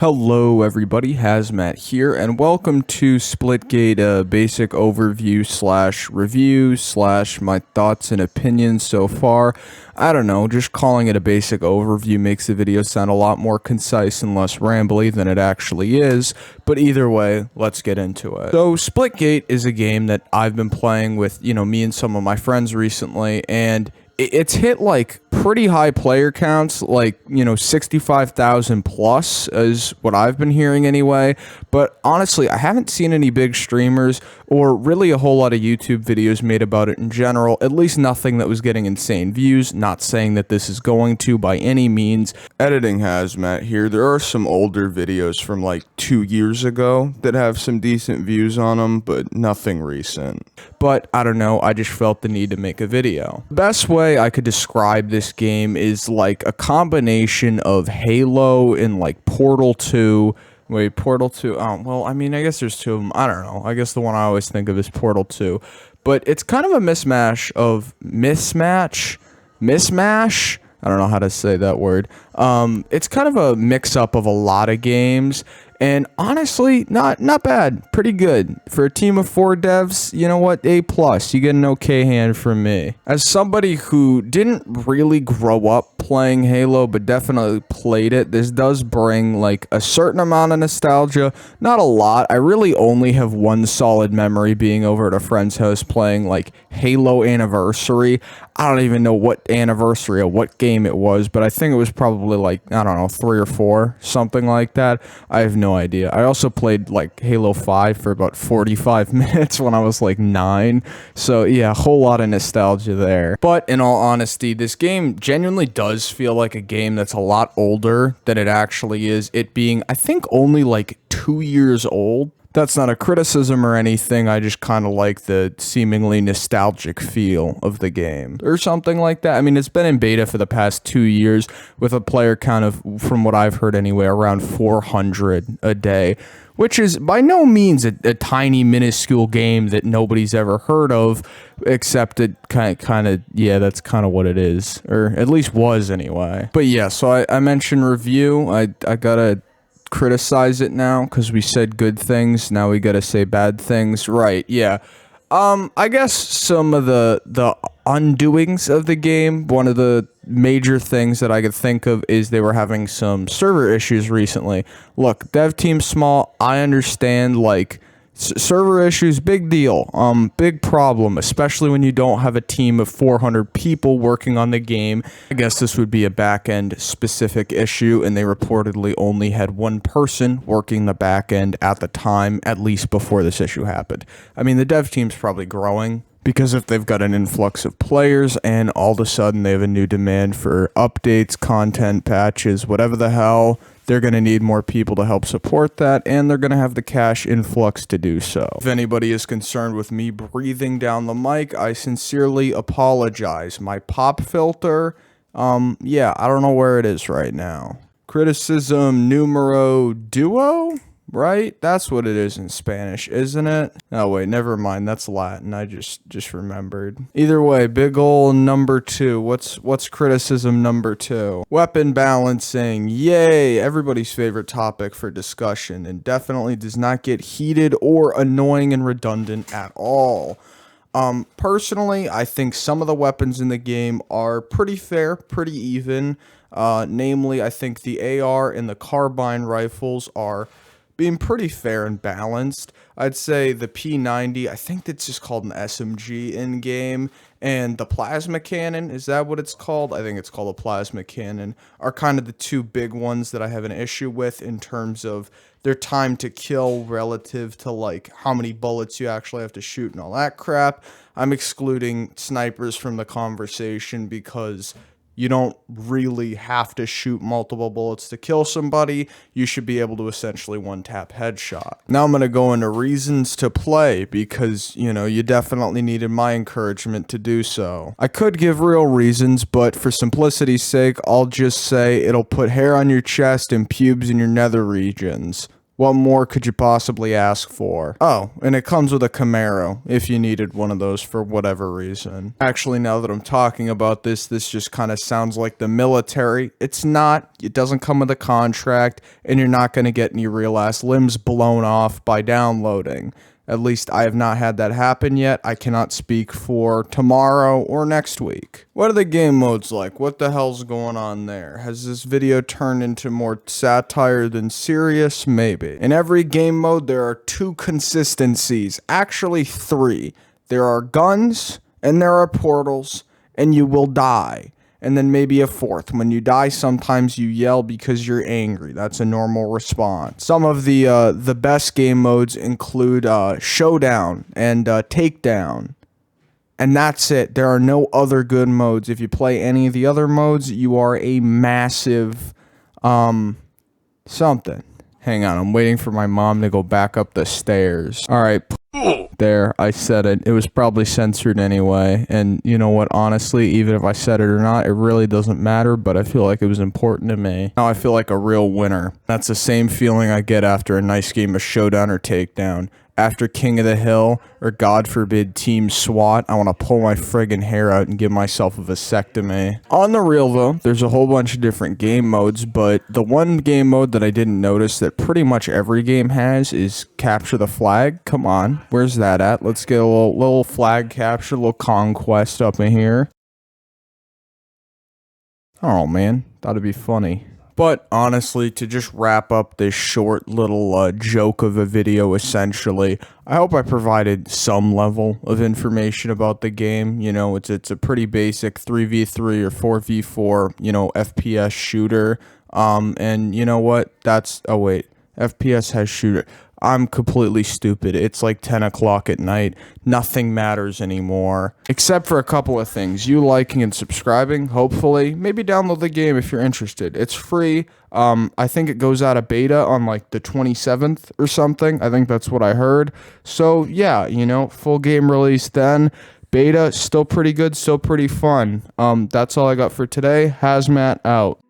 Hello everybody, Hazmat here, and welcome to Splitgate, a basic overview slash review slash my thoughts and opinions so far. I don't know, just calling it a basic overview makes the video sound a lot more concise and less rambly than it actually is, but either way, let's get into it. So Splitgate is a game that I've been playing with, me and some of my friends recently, and it's hit like pretty high player counts, like 65,000 plus is what I've been hearing anyway. But honestly, I haven't seen any big streamers or really a whole lot of YouTube videos made about it in general, at least nothing that was getting insane views. Not saying that this is going to by any means. Editing Hazmat here. There are some older videos from like 2 years ago that have some decent views on them, but nothing recent. But I don't know, I just felt the need to make a video. The best way I could describe this game is like a combination of Halo and like Portal 2. Wait, Portal 2, well, I mean, I guess there's two of them. I don't know. I guess the one I always think of is Portal 2. But it's kind of a mismatch. I don't know how to say that word. It's kind of a mix-up of a lot of games. And honestly, not bad. Pretty good. For a team of 4 devs, you know what? A+. You get an okay hand from me. As somebody who didn't really grow up playing Halo, but definitely played it, this does bring like a certain amount of nostalgia. Not a lot. I really only have one solid memory being over at a friend's house playing like Halo Anniversary. I don't even know what anniversary or what game it was, but I think it was probably like, I don't know, 3 or 4, something like that. I have no idea. I also played like Halo 5 for about 45 minutes when I was like 9. So yeah, a whole lot of nostalgia there. But in all honesty, this game genuinely does feel like a game that's a lot older than it actually is. It being, I think, only like 2 years old. That's not a criticism or anything, I just kind of like the seemingly nostalgic feel of the game, or something like that. I mean, it's been in beta for the past 2 years, with a player count of, from what I've heard anyway, around 400 a day, which is by no means a tiny, minuscule game that nobody's ever heard of, except it kind of, yeah, that's kind of what it is, or at least was anyway. But yeah, so I mentioned review, I gotta criticize it now because we said good things. Now we gotta say bad things, right? Yeah. I guess some of the undoings of the game, one of the major things that I could think of is they were having some server issues recently. Look, dev team small, I understand, like, server issues, big deal, big problem, especially when you don't have a team of 400 people working on the game. I guess this would be a back-end specific issue, and they reportedly only had one person working the back-end at the time, at least before this issue happened. I mean, the dev team's probably growing, because if they've got an influx of players and all of a sudden they have a new demand for updates, content, patches, whatever the hell, they're going to need more people to help support that, and they're going to have the cash influx to do so. If anybody is concerned with me breathing down the mic, I sincerely apologize. My pop filter, yeah, I don't know where it is right now. Criticism numero duo? Right? That's what it is in Spanish, isn't it? Oh wait, never mind. That's Latin. I just remembered. Either way, big ol' number 2. What's criticism number 2? Weapon balancing. Yay! Everybody's favorite topic for discussion, and definitely does not get heated or annoying and redundant at all. Personally, I think some of the weapons in the game are pretty fair, pretty even. Namely, I think the AR and the carbine rifles are being pretty fair and balanced. I'd say the P90, I think that's just called an SMG in-game, and the plasma cannon, is that what it's called? I think it's called a plasma cannon, are kind of the two big ones that I have an issue with in terms of their time to kill relative to like how many bullets you actually have to shoot and all that crap. I'm excluding snipers from the conversation because you don't really have to shoot multiple bullets to kill somebody. You should be able to essentially one-tap headshot. Now I'm going to go into reasons to play because, you definitely needed my encouragement to do so. I could give real reasons, but for simplicity's sake, I'll just say it'll put hair on your chest and pubes in your nether regions. What more could you possibly ask for? Oh, and it comes with a Camaro if you needed one of those for whatever reason. Actually, now that I'm talking about this just kind of sounds like the military. It's not. It doesn't come with a contract, and you're not going to get any real ass limbs blown off by downloading. At least I have not had that happen yet. I cannot speak for tomorrow or next week. What are the game modes like? What the hell's going on there? Has this video turned into more satire than serious? Maybe. In every game mode, there are 2 consistencies. Actually, 3. There are guns, and there are portals, and you will die. And then maybe a 4th. When you die, sometimes you yell because you're angry. That's a normal response. Some of the best game modes include Showdown and Takedown. And that's it. There are no other good modes. If you play any of the other modes, you are a massive something. Hang on, I'm waiting for my mom to go back up the stairs. All right. There, I said it. It was probably censored anyway. And you know what, honestly, even if I said it or not, it really doesn't matter, but I feel like it was important to me. Now I feel like a real winner. That's the same feeling I get after a nice game of Showdown or Takedown. After King of the Hill, or God forbid Team SWAT, I want to pull my friggin' hair out and give myself a vasectomy. On the real though, there's a whole bunch of different game modes, but the one game mode that I didn't notice that pretty much every game has is Capture the Flag. Come on, where's that at? Let's get a little flag capture, a little conquest up in here. Oh man, that'd be funny. But honestly, to just wrap up this short little joke of a video, essentially, I hope I provided some level of information about the game. You know, it's a pretty basic 3v3 or 4v4, you know, FPS shooter. And you know what? Oh wait, FPS has shooter. I'm completely stupid. It's like 10 o'clock at night. Nothing matters anymore. Except for a couple of things. You liking and subscribing, hopefully. Maybe download the game if you're interested. It's free. I think it goes out of beta on like the 27th or something. I think that's what I heard. So yeah, you know, full game release then. Beta, still pretty good, still pretty fun. That's all I got for today. Hazmat out.